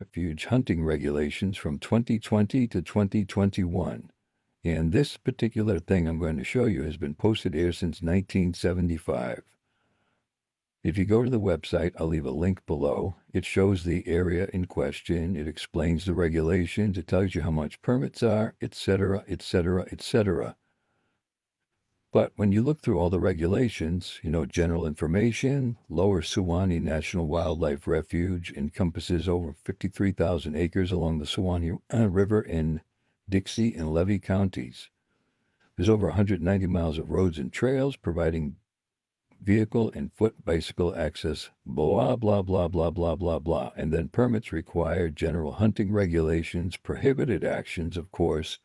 Refuge hunting regulations from 2020 to 2021. And this particular thing I'm going to show you has been posted here since 1975. If you go to the website, I'll leave a link below. It shows the area in question. It explains the regulations. It tells you how much permits are, etc., etc., etc. But when you look through all the regulations, general information, Lower Suwannee National Wildlife Refuge encompasses over 53,000 acres along the Suwannee River in Dixie and Levy counties. There's over 190 miles of roads and trails providing vehicle and foot bicycle access, blah, blah, blah, blah, blah, blah, blah. And then permits required, general hunting regulations, prohibited actions, of course,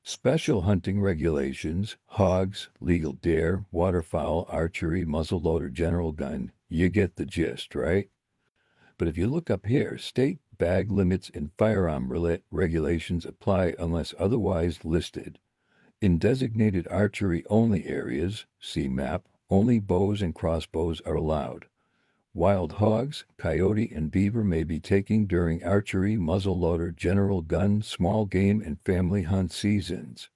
special hunting regulations, hogs, legal deer, waterfowl, archery, muzzleloader, general gun. You get the gist, right? But if you look up here, state bag limits and firearm regulations apply unless otherwise listed. In designated archery-only areas, see map, only bows and crossbows are allowed. Wild hogs, coyote, and beaver may be taken during archery, muzzleloader, general gun, small game, and family hunt seasons.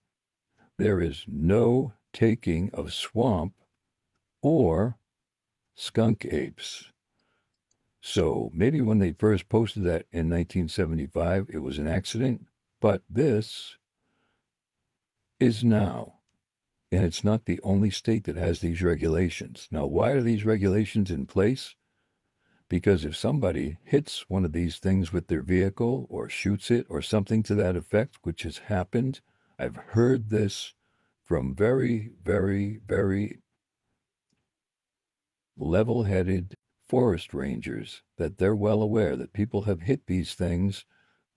There is no taking of swamp or skunk apes. So maybe when they first posted that in 1975, it was an accident, but this is now. And it's not the only state that has these regulations. Now, why are these regulations in place? Because if somebody hits one of these things with their vehicle or shoots it or something to that effect, which has happened, I've heard this from very, very, very level-headed forest rangers, that they're well aware that people have hit these things.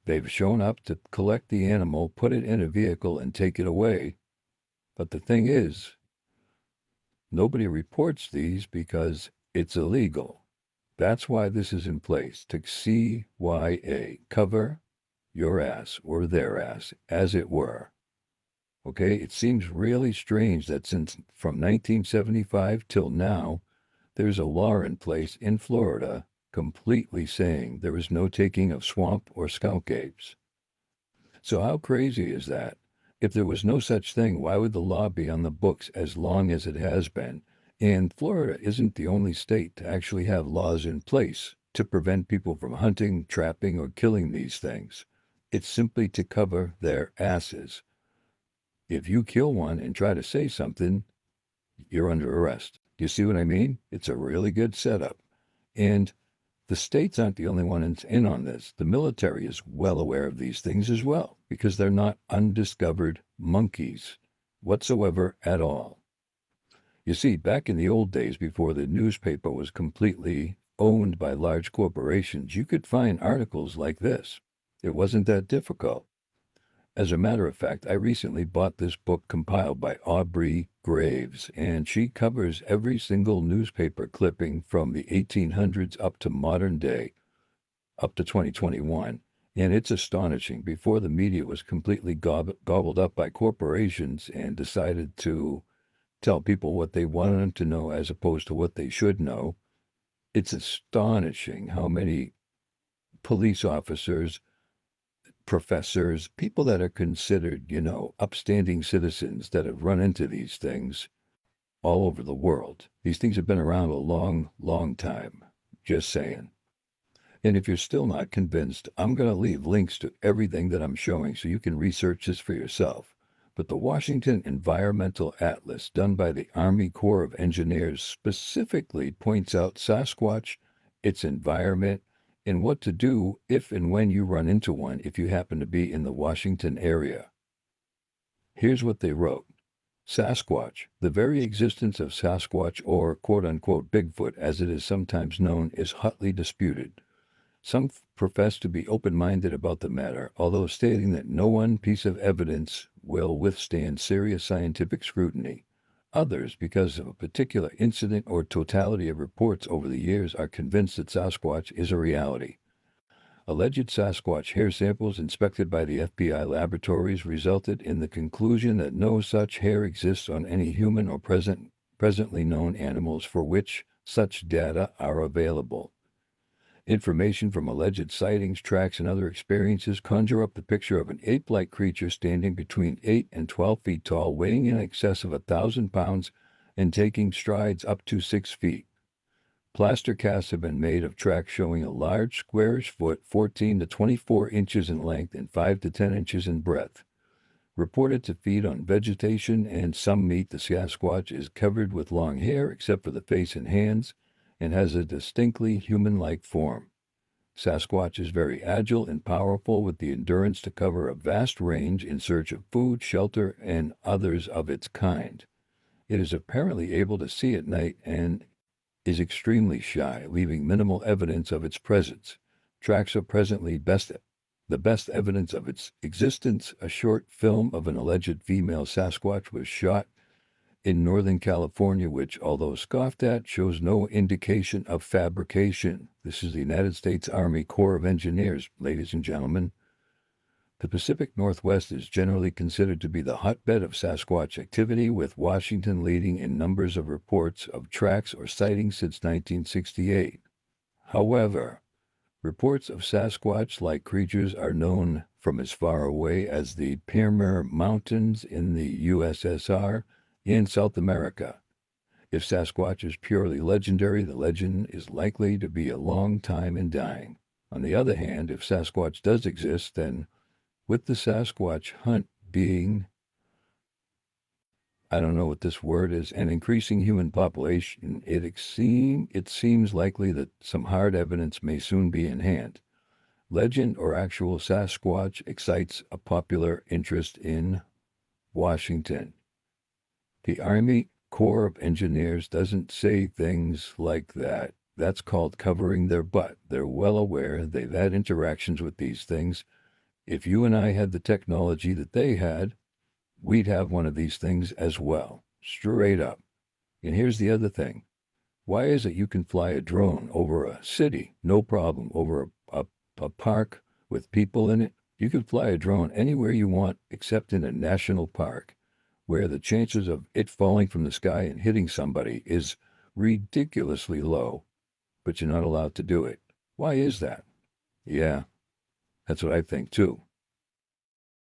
They've shown up to collect the animal, put it in a vehicle, and take it away. But the thing is, nobody reports these because it's illegal. That's why this is in place, to CYA, cover your ass or their ass, as it were. Okay, it seems really strange that since from 1975 till now, there's a law in place in Florida completely saying there is no taking of swamp or skunk apes. So how crazy is that? If there was no such thing, why would the law be on the books as long as it has been? And Florida isn't the only state to actually have laws in place to prevent people from hunting, trapping, or killing these things. It's simply to cover their asses. If you kill one and try to say something, you're under arrest. Do you see what I mean? It's a really good setup. And the states aren't the only ones in on this. The military is well aware of these things as well, because they're not undiscovered monkeys whatsoever at all. You see, back in the old days, before the newspaper was completely owned by large corporations, you could find articles like this. It wasn't that difficult. As a matter of fact, I recently bought this book compiled by Aubrey Graves, and she covers every single newspaper clipping from the 1800s up to modern day, up to 2021. And it's astonishing. Before the media was completely gobbled up by corporations and decided to tell people what they wanted them to know as opposed to what they should know, it's astonishing how many police officers, professors, people that are considered, upstanding citizens that have run into these things all over the world. These things have been around a long, long time. Just saying. And if you're still not convinced, I'm going to leave links to everything that I'm showing so you can research this for yourself. But the Washington Environmental Atlas, done by the Army Corps of Engineers, specifically points out Sasquatch, its environment, and what to do if and when you run into one if you happen to be in the Washington area. Here's what they wrote. Sasquatch, the very existence of Sasquatch, or quote-unquote Bigfoot as it is sometimes known, is hotly disputed. Some profess to be open-minded about the matter, although stating that no one piece of evidence will withstand serious scientific scrutiny. Others, because of a particular incident or totality of reports over the years, are convinced that Sasquatch is a reality. Alleged Sasquatch hair samples inspected by the FBI laboratories resulted in the conclusion that no such hair exists on any human or presently known animals for which such data are available. Information from alleged sightings, tracks, and other experiences conjure up the picture of an ape-like creature standing between 8 and 12 feet tall, weighing in excess of 1,000 pounds, and taking strides up to 6 feet. Plaster casts have been made of tracks showing a large squarish foot, 14 to 24 inches in length and 5 to 10 inches in breadth. Reported to feed on vegetation and some meat, the Sasquatch is covered with long hair except for the face and hands, and has a distinctly human-like form. Sasquatch is very agile and powerful, with the endurance to cover a vast range in search of food, shelter, and others of its kind. It is apparently able to see at night and is extremely shy, leaving minimal evidence of its presence. Tracks are presently the best evidence of its existence. A short film of an alleged female Sasquatch was shot in Northern California, which, although scoffed at, shows no indication of fabrication. This is the United States Army Corps of Engineers, ladies and gentlemen. The Pacific Northwest is generally considered to be the hotbed of Sasquatch activity, with Washington leading in numbers of reports of tracks or sightings since 1968. However, reports of Sasquatch-like creatures are known from as far away as the Pamir Mountains in the USSR and South America. If Sasquatch is purely legendary, the legend is likely to be a long time in dying. On the other hand, if Sasquatch does exist, then with the Sasquatch hunt being, I don't know what this word is, an increasing human population, it seems likely that some hard evidence may soon be in hand. Legend or actual Sasquatch excites a popular interest in Washington. The Army Corps of Engineers doesn't say things like that. That's called covering their butt. They're well aware. They've had interactions with these things. If you and I had the technology that they had, we'd have one of these things as well. Straight up. And here's the other thing. Why is it you can fly a drone over a city, no problem, over a park with people in it? You can fly a drone anywhere you want except in a national park, where the chances of it falling from the sky and hitting somebody is ridiculously low, but you're not allowed to do it. Why is that? Yeah, that's what I think too.